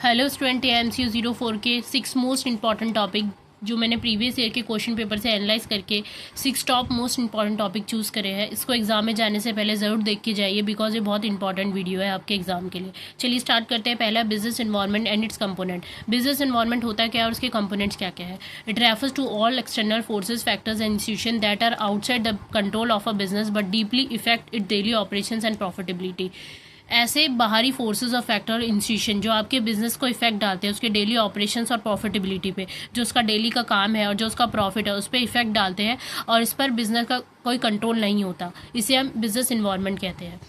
Hello student, AMCU 04 के 6 most important topic जो मैंने प्रीवियस ईयर के क्वेश्चन पेपर से एनालाइज करके 6 top most important topic choose करे हैं। इसको एग्जाम में जाने से पहले ज़रूर देख के जाइए बिकॉज ये बहुत इंपॉर्टेंट वीडियो है आपके एग्जाम के लिए। चलिए स्टार्ट करते हैं। पहला, business environment and its component. Business environment होता है क्या और उसके कंपोनेंट्स क्या क्या है। It refers to all external forces, factors and institution that are outside the control of a business but deeply affect it daily operations and profitability. ऐसे बाहरी फोर्सेस और फैक्टर और इंस्टीट्यूशन जो आपके बिजनेस को इफेक्ट डालते हैं, उसके डेली ऑपरेशंस और प्रॉफिटेबिलिटी पे, जो उसका डेली का काम है और जो उसका प्रॉफिट है उस पर इफेक्ट डालते हैं और इस पर बिजनेस का कोई कंट्रोल नहीं होता, इसे हम बिजनेस इन्वायरमेंट कहते हैं।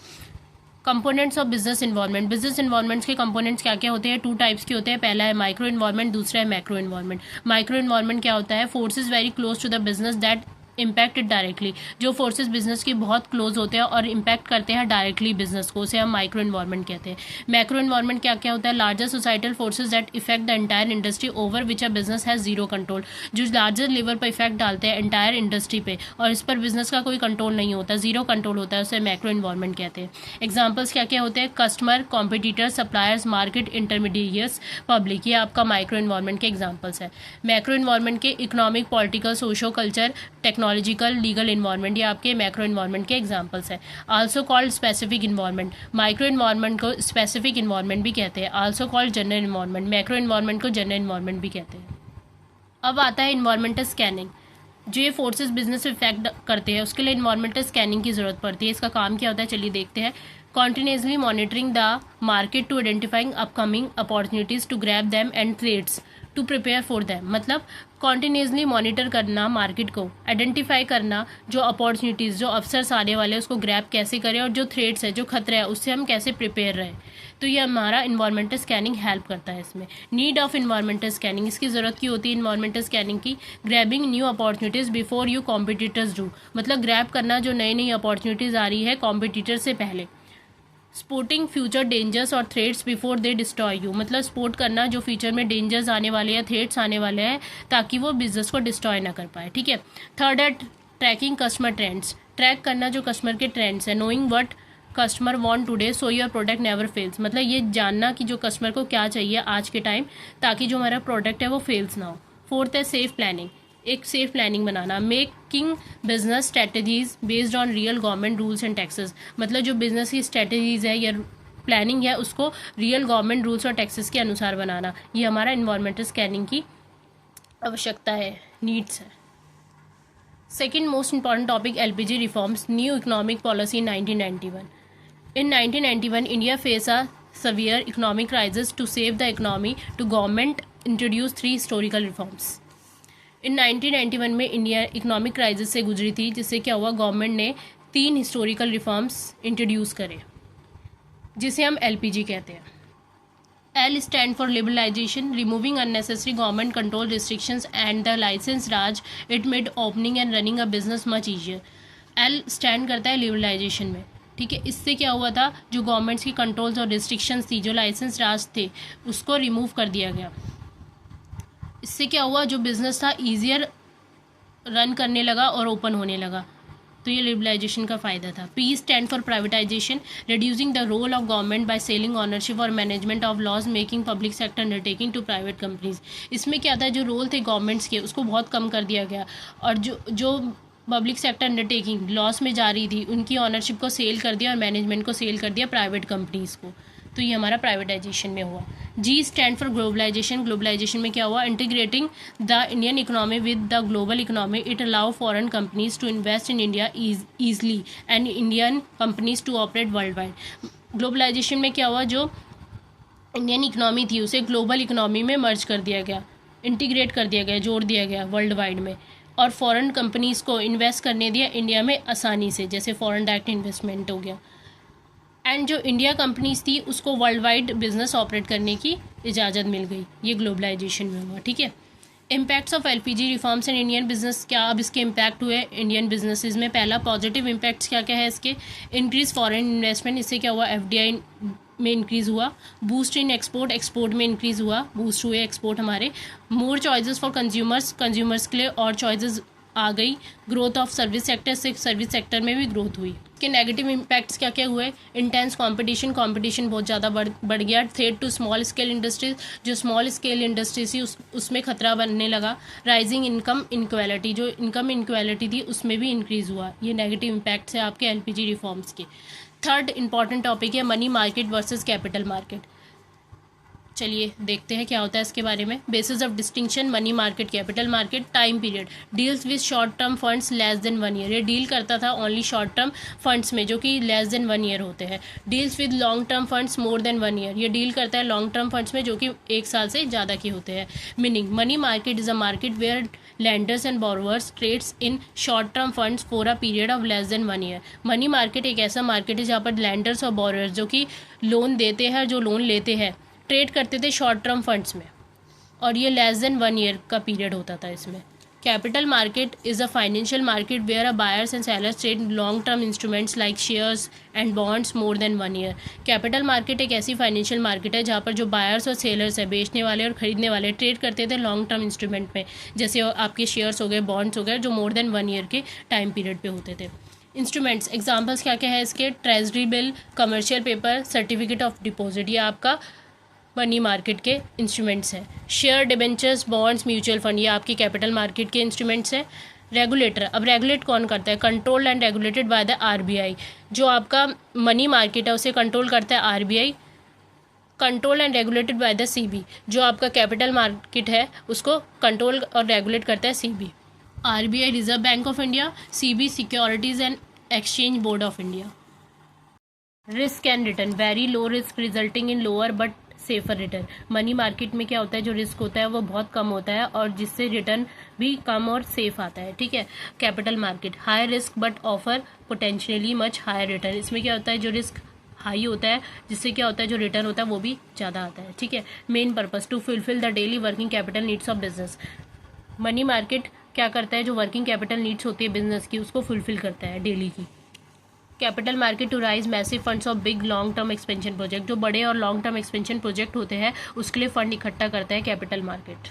Components of business environment. Business environments के कंपोनेंट्स क्या क्या होते हैं? 2 टाइप्स के होते हैं। पहला है माइक्रो इन्वायरमेंट, दूसरा है मैक्रो इन्वायरमेंट। माइक्रो इन्वायरमेंट क्या होता है? Forces very close to the business that impact directly. जो फोर्सेस बिजनेस की बहुत क्लोज होते हैं और इम्पैक्ट करते हैं डायरेक्टली बिजनेस को, उसे हम माइक्रो इन्वायरमेंट कहते हैं। मैक्रो इन्वायरमेंट क्या क्या होता है? Larger societal forces that effect the entire industry over which a business has zero control. जो लार्जर लेवल पर इफेक्ट डालते हैं एंटायर इंडस्ट्री पे और इस पर बिजनेस का कोई कंट्रोल नहीं होता, जीरो कंट्रोल होता है, उसे मैक्रो इन्वायरमेंट कहते हैं। एग्जाम्पल्स क्या क्या होते हैं? Customer, competitors, suppliers, market, intermediates, public. ये आपका माइक्रो इन्वायरमेंट के एग्जाम्पल्स है। मैक्रो इन्वायरमेंट के economic, political, socio culture, technological, legal environment, ये आपके मैक्रो इन्वायरमेंट के एग्जांपल्स हैं। Also called specific environment. Micro environment को स्पेसिफिक इन्वायरमेंट भी कहते हैं। Also called general environment. Macro environment को जनरल इन्वायरमेंट भी कहते हैं। अब आता है इन्वायरमेंटल स्कैनिंग। जो ये फोर्सेस बिजनेस इफेक्ट करते हैं उसके लिए इन्वायरमेंटल स्कैनिंग की ज़रूरत पड़ती है। इसका काम क्या होता है, चलिए देखते हैं। Continuously monitoring the market to identifying upcoming opportunities to grab them and threats to prepare for them. मतलब कॉन्टिन्यूसली मॉनिटर करना, मार्केट को आइडेंटिफाई करना, जो अपॉर्चुनिटीज़, जो अवसर आने वाले हैं उसको ग्रैब कैसे करें और जो थ्रेड्स है, जो खतरा है, उससे हम कैसे प्रिपेयर रहें। तो ये हमारा इन्वायरमेंटल स्कैनिंग हेल्प करता है इसमें। नीड ऑफ इन्वायरमेंटल स्कैनिंग, इसकी ज़रूरत की होती है इन्वायरमेंटल स्कैनिंग की। Grabbing new opportunities before you competitors do. मतलब ग्रैब करना जो नई नई अपॉर्चुनिटीज़ आ रही है कॉम्पिटिटर से पहले। स्पोर्टिंग फ्यूचर डेंजर्स और threats before they destroy you. मतलब स्पोर्ट करना जो फ्यूचर में डेंजर्स आने वाले हैं, थ्रेट्स आने वाले हैं, ताकि वो बिजनेस को डिस्ट्रॉय ना कर पाए। ठीक है। थर्ड है ट्रैकिंग कस्टमर ट्रेंड्स। ट्रैक करना जो कस्टमर के ट्रेंड्स है। Knowing what customer want today so your product never fails. मतलब ये जानना कि जो कस्टमर को क्या चाहिए आज के टाइम, ताकि जो हमारा प्रोडक्ट है वो फेल्स ना हो। फोर्थ है सेफ प्लानिंग। एक safe planning banana. Making business strategies based on real government rules and taxes. मतलब जो बिजनेस की स्ट्रेटजीज है या प्लानिंग है उसको रियल गवर्नमेंट रूल्स और टैक्सेस के अनुसार बनाना, ये हमारा इन्वायरमेंटल स्कैनिंग की आवश्यकता है, नीड्स है। Second most important topic, LPG reforms, new economic policy in 1991। In 1991, India faced a severe economic crisis. To save the economy, the government introduced 3 historical reforms. In 1991 में India economic crisis से गुजरी थी, जिससे क्या हुआ, government ने 3 historical reforms introduce करे, जिसे हम LPG कहते हैं। L stand for liberalization, removing unnecessary government control restrictions and the license raj. It made opening and running a business much easier. L stand करता है लिबरलाइजेशन में। ठीक है। इससे क्या हुआ था, जो गवर्नमेंट्स की कंट्रोल्स और रिस्ट्रिक्शंस थी, जो लाइसेंस राज थे, उसको रिमूव कर दिया गया। इससे क्या हुआ, जो बिजनेस था ईजियर रन करने लगा और ओपन होने लगा। तो ये लिबरलाइजेशन का फ़ायदा था। P stand for privatisation, reducing the role of government by selling ownership और management of laws making public sector undertaking to private companies. इसमें क्या था, जो रोल थे गवर्नमेंट्स के उसको बहुत कम कर दिया गया और जो पब्लिक सेक्टर अंडरटेकिंग लॉस में जा रही थी उनकी ऑनरशिप को सेल कर दिया और मैनेजमेंट को सेल कर दिया प्राइवेट कंपनीज़ को। तो ये हमारा प्राइवेटाइजेशन में हुआ। G stand for globalisation. Globalisation में क्या हुआ, integrating the Indian economy with the global economy. It allow foreign companies to invest in India easily and Indian companies to operate world wide. Globalisation में क्या हुआ, जो Indian economy थी उसे global economy में मर्ज कर दिया गया, इंटीग्रेट कर दिया गया, जोड़ दिया गया वर्ल्ड वाइड में, और फॉरेन कंपनीज़ को इन्वेस्ट करने दिया इंडिया में आसानी से, जैसे फॉरेन डायरेक्ट इन्वेस्टमेंट हो गया। एंड जो इंडिया कंपनीज थी उसको वर्ल्ड वाइड बिजनेस ऑपरेट करने की इजाज़त मिल गई। ये ग्लोबलाइजेशन में हुआ। ठीक है। Impacts of LPG reforms and Indian business, क्या अब इसके इम्पैक्ट हुए इंडियन बिजनेसेस में। पहला, पॉजिटिव इम्पैक्ट्स क्या क्या है इसके। इंक्रीज फॉरेन इन्वेस्टमेंट, इससे क्या हुआ, FDI में इंक्रीज़ हुआ। बूस्ट इन एक्सपोर्ट, एक्सपोर्ट में इंक्रीज़ हुआ, बूस्ट हुए एक्सपोर्ट हमारे। मोर चॉइसेस फॉर कंज्यूमर्स, कंज्यूमर्स के लिए और चॉइसेस आ गई, ग्रोथ ऑफ सर्विस सेक्टर से सर्विस सेक्टर में भी ग्रोथ हुई। के नेगेटिव इम्पैक्ट्स क्या क्या हुए? इंटेंस कंपटीशन बहुत ज़्यादा बढ़ गया। Threat to small scale industries, जो स्मॉल स्केल इंडस्ट्रीज थी उसमें खतरा बनने लगा। राइजिंग इनकम इनक्वालिटी, जो इनकम इनक्वालिटी थी उसमें भी इंक्रीज़ हुआ। ये नेगेटिव इम्पैक्ट्स है आपके एलपीजी रिफॉर्म्स के। थर्ड इंपॉर्टेंट टॉपिक है money market versus capital market. चलिए देखते हैं क्या होता है इसके बारे में। Basis of distinction money market capital market. Time period, deals with short term funds less than 1 year, ये डील करता था ओनली शॉर्ट टर्म फंड्स में जो कि लेस देन 1 ईयर होते हैं। Deals with long term funds more than 1 year, ये deal करता है लॉन्ग टर्म फंड्स में जो कि 1 साल से ज़्यादा के होते हैं। Meaning money market is a market where lenders and borrowers trades in short term funds for a period of less than 1 year। Money market एक ऐसा मार्केट है जहाँ पर lenders और borrowers जो कि लोन देते हैं, जो लोन लेते हैं, ट्रेड करते थे शॉर्ट टर्म फंड्स में, और ये लेस देन 1 ईयर का पीरियड होता था इसमें। Capital market is a financial market where a buyers and sellers trade long term instruments like shares and bonds more than 1 year. Capital market एक ऐसी financial market है जहाँ पर जो बायर्स और सेलर्स है, बेचने वाले और खरीदने वाले, ट्रेड करते थे लॉन्ग टर्म इंस्ट्रूमेंट में, जैसे आपके शेयर्स हो गए, बॉन्ड्स हो गए, जो मोर देन 1 ईयर के टाइम पीरियड पे होते थे। इंस्ट्रूमेंट्स एग्जाम्पल्स क्या क्या है इसके? Treasury bill, commercial paper, certificate of deposit, ये आपका मनी मार्केट के इंस्ट्रूमेंट्स हैं। Share, debentures, bonds, mutual fund, ये आपकी कैपिटल मार्केट के इंस्ट्रूमेंट्स हैं। रेगुलेटर, अब रेगुलेट कौन करता है? Controlled and regulated by the RBI. जो आपका मनी मार्केट है उसे कंट्रोल करता है RBI. Control and regulated by the CB, जो आपका कैपिटल मार्केट है उसको कंट्रोल और रेगुलेट करता है CB. RBI reserve bank of India, CB securities and exchange board of India. Risk and return, very low risk resulting in lower but safer return. Money market में क्या होता है, जो रिस्क होता है वो बहुत कम होता है और जिससे रिटर्न भी कम और सेफ आता है, ठीक है। Capital market, high risk but offer potentially much higher return, इसमें क्या होता है, जो रिस्क हाई होता है जिससे क्या होता है जो रिटर्न होता है वो भी ज़्यादा आता है, ठीक है। Main purpose to fulfil the daily working capital needs of business. Money market क्या करता है, जो वर्किंग कैपिटल नीड्स होती है बिजनेस की उसको फुलफिल करता है डेली की। Capital market to raise massive funds of big long term expansion project, जो बड़े और लॉन्ग टर्म एक्सपेंशन प्रोजेक्ट होते हैं उसके लिए फंड इकट्ठा करता है capital market.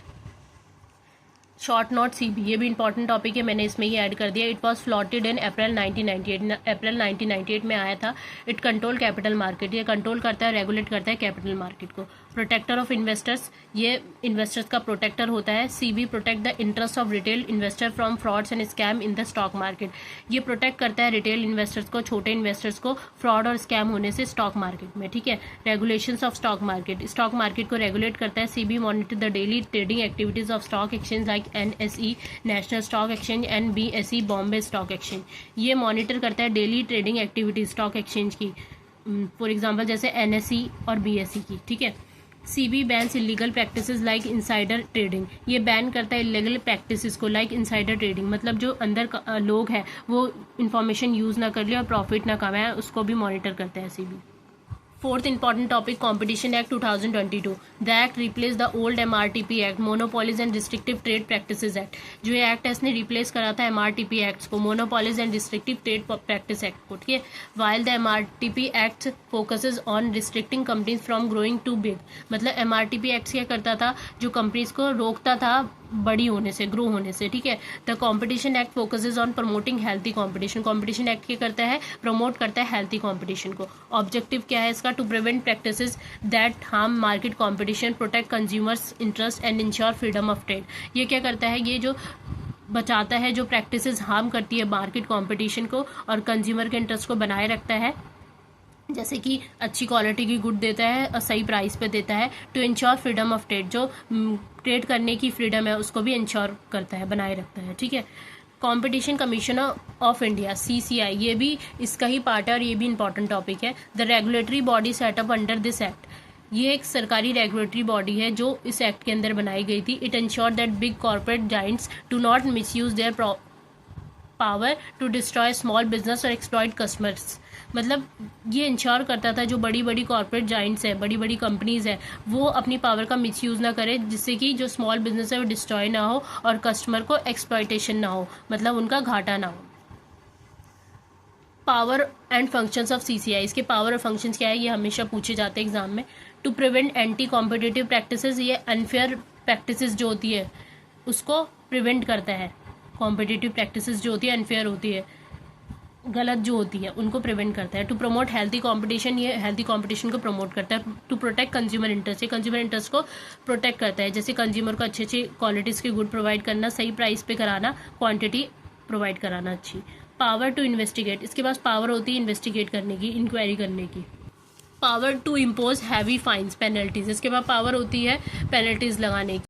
Short note CB, ये भी इंपॉर्टेंट टॉपिक है, मैंने इसमें ही ऐड कर दिया। इट वॉज फ्लॉटेड इन अप्रैल 1998, अप्रैल 1998 में आया था। इट कंट्रोल कैपिटल मार्केट, ये कंट्रोल करता है, रेगुलेट करता है कैपिटल मार्केट को। प्रोटेक्टर ऑफ इन्वेस्टर्स, ये इन्वेस्टर्स का प्रोटेक्टर होता है। CB protect the interest of retail investor from frauds and scam in the stock market, ये प्रोटेक्ट करता है रिटेल इन्वेस्टर्स को, छोटे इन्वेस्टर्स को फ्रॉड और स्कैम होने से स्टॉक मार्केट में, ठीक है। Regulations of stock market, stock market को रेगुलेट करता है। CB monitor the daily trading activities of stock exchange like NSE national stock exchange and BSE Bombay stock exchange, ये मॉनिटर करता है daily trading activities stock exchange की, for example जैसे NSE और BSE की, ठीक है। CB bans illegal practices like insider trading, ये बैन करता है इलीगल प्रैक्टिसेस को, लाइक इनसाइडर ट्रेडिंग, मतलब जो अंदर लोग हैं वो इन्फॉर्मेशन यूज़ ना कर ले और प्रॉफिट ना कमाए, उसको भी मॉनिटर करता है SEBI. Fourth important topic competition act 2022, the act replace the old MRTP act, monopolies and restrictive trade practices act, जो ये एक्ट है इसने रिप्लेस करा था एमआरटीपी एक्ट्स को, monopolies and restrictive trade practice act को, ठीक है। While the MRTP act focuses on restricting companies from growing too big, मतलब एमआरटीपी एक्ट क्या करता था, जो कंपनीज को रोकता था बड़ी होने से, ग्रो होने से, ठीक है। The competition act focuses on promoting healthy competition, competition act क्या करता है, प्रमोट करता है हेल्थी कॉम्पिटिशन को। ऑब्जेक्टिव क्या है इसका, to prevent practices that harm market competition, protect consumers interest and ensure freedom of trade, ये क्या करता है, ये जो बचाता है जो प्रैक्टिसेस हार्म करती है मार्केट कॉम्पिटिशन को और कंज्यूमर के इंटरेस्ट को बनाए रखता है, जैसे कि अच्छी क्वालिटी की गुड देता है और सही प्राइस पे देता है। To ensure freedom of trade, जो ट्रेड करने की फ्रीडम है उसको भी इंश्योर करता है, बनाए रखता है, ठीक है। Competition commission of India CCI, ये भी इसका ही पार्ट है और ये भी इंपॉर्टेंट टॉपिक है। The regulatory body setup under this act, ये एक सरकारी रेगुलेटरी बॉडी है जो इस एक्ट के अंदर बनाई गई थी। It ensure that big corporate giants do not misuse their power to destroy small business और एक्सप्लॉइट कस्टमर्स, मतलब ये इंश्योर करता था जो बड़ी बड़ी कॉर्पोरेट जाइंट्स हैं, बड़ी बड़ी कंपनीज हैं, वो अपनी पावर का मिसयूज़ ना करे, जिससे कि जो स्मॉल बिजनेस है वो डिस्ट्रॉय ना हो और कस्टमर को एक्सप्लॉइटेशन ना हो, मतलब उनका घाटा ना हो। Power and functions of CCI, इसके पावर और फंक्शंस क्या है ये हमेशा पूछे जाते हैं एग्जाम में। To prevent anti competitive practices, ये अनफेयर प्रैक्टिसेस जो होती है उसको प्रिवेंट करता है कॉम्पिटिटिव प्रैक्टिसेस जो होती है अनफेयर होती है, गलत जो होती है, उनको प्रिवेंट करता है। टू प्रमोट हेल्थी कंपटीशन, ये हेल्थी कंपटीशन को प्रमोट करता है। टू प्रोटेक्ट कंज्यूमर इंटरेस्ट, ये कंज्यूमर इंटरेस्ट को प्रोटेक्ट करता है, जैसे कंज्यूमर को अच्छी अच्छी क्वालिटीज़ के गुड प्रोवाइड करना, सही प्राइस पे कराना, क्वांटिटी प्रोवाइड कराना अच्छी। पावर टू इन्वेस्टिगेट, इसके पास पावर होती है इन्वेस्टिगेट करने की, इंक्वायरी करने की। Power to impose heavy fines, penalties, इसके पास पावर होती है पेनल्टीज लगाने की।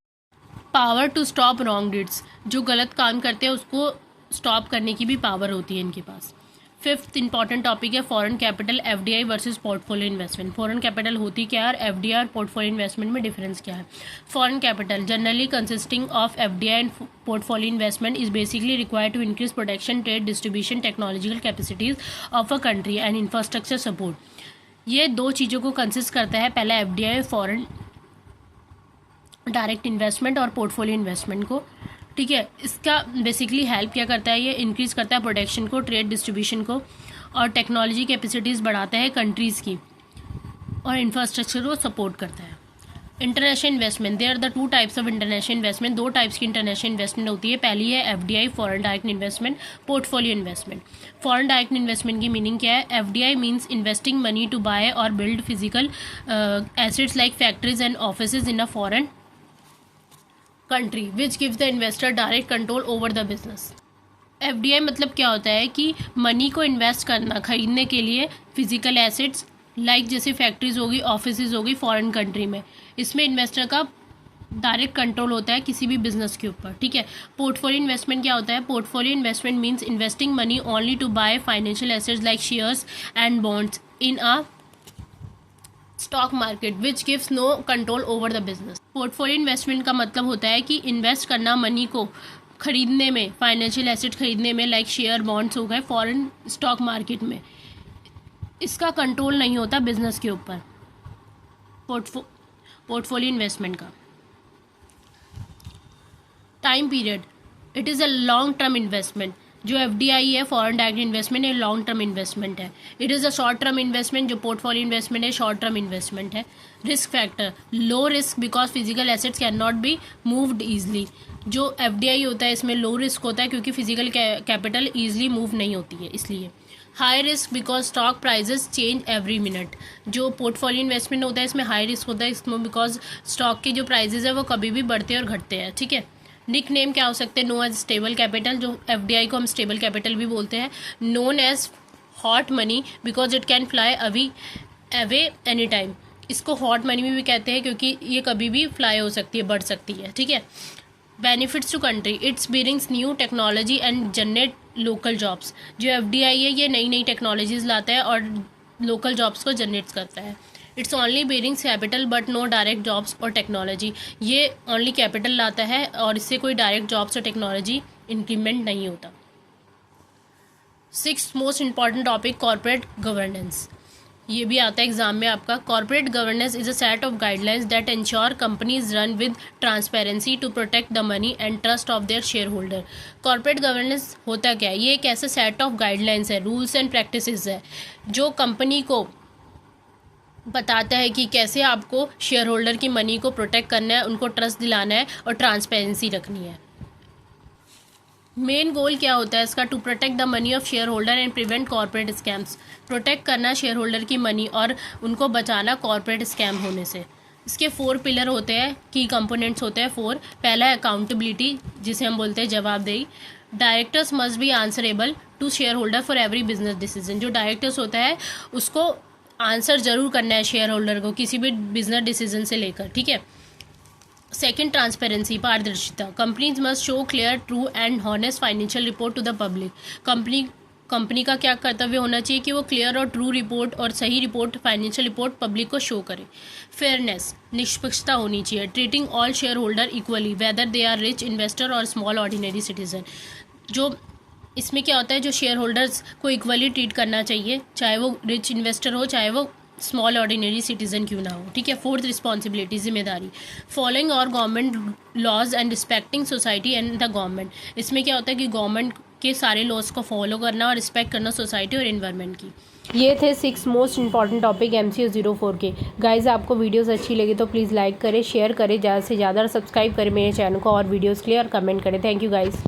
Power to stop wrong deeds, जो गलत काम करते हैं उसको स्टॉप करने की भी पावर होती है इनके पास। फिफ्थ इंपॉर्टेंट टॉपिक है foreign capital, FDI versus portfolio investment. Foreign capital होती क्या है और एफडीआई और पोर्टफोलियो इन्वेस्टमेंट में डिफरेंस क्या है। Foreign capital generally consisting of FDI and portfolio investment is basically required to increase protection, trade, distribution, technological capacities of a country and infrastructure support. ये दो चीज़ों को कंसिस्ट करता है, पहला एफडीआई फॉरेन डायरेक्ट इन्वेस्टमेंट और पोर्टफोलियो इन्वेस्टमेंट को, ठीक है। इसका बेसिकली हेल्प क्या करता है, ये इंक्रीज़ करता है प्रोटेक्शन को, ट्रेड डिस्ट्रीब्यूशन को, और टेक्नोलॉजी कैपेसिटीज़ बढ़ाता है कंट्रीज़ की, और इंफ्रास्ट्रक्चर को सपोर्ट करता है। International investment, there are the two types of international investment, दो टाइप्स की इंटरनेशनल इन्वेस्टमेंट होती है। पहली है FDI foreign direct investment, portfolio investment. Foreign direct investment की मीनिंग क्या है, FDI means investing money to buy और build physical assets like factories and offices in a foreign country which gives the investor direct control over the business. FDI मतलब क्या होता है कि money को इन्वेस्ट करना, खरीदने के लिए फिजिकल एसेट्स लाइक जैसे फैक्ट्रीज होगी, ऑफिसेज होगी फॉरेन कंट्री में, इसमें इन्वेस्टर का डायरेक्ट कंट्रोल होता है किसी भी बिजनेस के ऊपर, ठीक है। पोर्टफोलियो इन्वेस्टमेंट क्या होता है, portfolio investment means investing money only to buy financial assets like shares and bonds in a stock market which gives no control over the business. Portfolio investment का मतलब होता है कि इन्वेस्ट करना मनी को खरीदने में, फाइनेंशियल एसेट खरीदने में, लाइक शेयर बॉन्ड्स हो गए फॉरेन स्टॉक मार्केट में, इसका कंट्रोल नहीं होता बिजनेस के ऊपर पोर्टफोलियो इन्वेस्टमेंट का। Time period, it is a long term investment. जो एफडीआई है फॉरेन डायरेक्ट इन्वेस्टमेंट है, लॉन्ग टर्म इन्वेस्टमेंट है। It is a short term investment, जो पोर्टफोलियो इन्वेस्टमेंट है शॉर्ट टर्म इन्वेस्टमेंट है। Risk factor, low risk because physical assets can not be moved easily. जो FDI होता है इसमें लो रिस्क होता है क्योंकि फिजिकल कैपिटल ईजिली मूव नहीं होती है इसलिए। High risk because stock prices change every minute. जो पोर्टफोलियो इन्वेस्टमेंट होता है इसमें हाई रिस्क होता है, इसमें बिकॉज स्टॉक के जो प्राइजेस है वो कभी भी बढ़ते हैं और घटते हैं, ठीक है। निक नेम क्या हो सकते हैं, नो एज स्टेबल कैपिटल, जो एफडीआई को हम स्टेबल कैपिटल भी बोलते हैं। Known as hot money because it can fly away any time, इसको हॉट मनी भी कहते हैं क्योंकि ये कभी भी फ्लाई हो सकती है, बढ़ सकती है, ठीक है। Benefits to country, its brings new technology and generate local jobs. जो एफडीआई है ये नई नई टेक्नोलॉजीज लाता है और लोकल जॉब्स को जनरेट करता है। Its only brings capital but no direct jobs और टेक्नोलॉजी, ये ओनली कैपिटल लाता है और इससे कोई डायरेक्ट जॉब्स और टेक्नोलॉजी इंक्रीमेंट नहीं होता। Sixth most important topic corporate governance, ये भी आता है एग्जाम में आपका। Corporate governance is a set of guidelines that ensure companies run with transparency to protect the money and trust of their share holder. Corporate governance होता क्या है, ये एक ऐसा सेट ऑफ गाइडलाइंस है, रूल्स एंड प्रैक्टिसेस है जो company को बताता है कि कैसे आपको शेयर होल्डर की मनी को प्रोटेक्ट करना है, उनको ट्रस्ट दिलाना है और ट्रांसपेरेंसी रखनी है। मेन गोल क्या होता है इसका, to protect the money of share holder and prevent corporate scams. प्रोटेक्ट करना शेयर होल्डर की मनी और उनको बचाना कॉर्पोरेट स्कैम होने से। इसके 4 पिलर होते हैं, की कंपोनेंट्स होते हैं 4। पहला है अकाउंटेबिलिटी, जिसे हम बोलते हैं जवाबदेही। Directors must be answerable to share holder for every business decision. जो डायरेक्टर्स होता है उसको आंसर जरूर करना है शेयर होल्डर को किसी भी बिजनेस डिसीजन से लेकर, ठीक है। सेकेंड, ट्रांसपेरेंसी, पारदर्शिता। Companies must show clear, true and honest financial report to the public. Company का क्या कर्तव्य होना चाहिए कि वो क्लियर और ट्रू रिपोर्ट और सही रिपोर्ट, फाइनेंशियल रिपोर्ट पब्लिक को शो करे। फेयरनेस, निष्पक्षता होनी चाहिए। Treating all share holder equally whether they are rich investor और स्मॉल ऑर्डिनरी सिटीजन। जो इसमें क्या होता है, जो शेयर होल्डर्स को इक्वली ट्रीट करना चाहिए, चाहे वो रिच इन्वेस्टर हो चाहे वो स्मॉल ऑर्डिनरी सिटीजन क्यों ना हो, ठीक है। फोर्थ, रिस्पॉन्सिबिलिटी, जिम्मेदारी। फॉलोइंग और government laws and respecting society and the government. इसमें क्या होता है कि गवर्नमेंट के सारे लॉज को फॉलो करना और रिस्पेक्ट करना सोसाइटी और एनवायरनमेंट की। ये थे 6 मोस्ट इंपॉर्टेंट टॉपिक MCQ 04 के। गाइज आपको वीडियोस अच्छी लगी तो प्लीज़ लाइक करें, शेयर करें ज़्यादा से ज़्यादा और सब्सक्राइब करें मेरे चैनल को और वीडियोस के लिए और कमेंट करें। Thank you guys.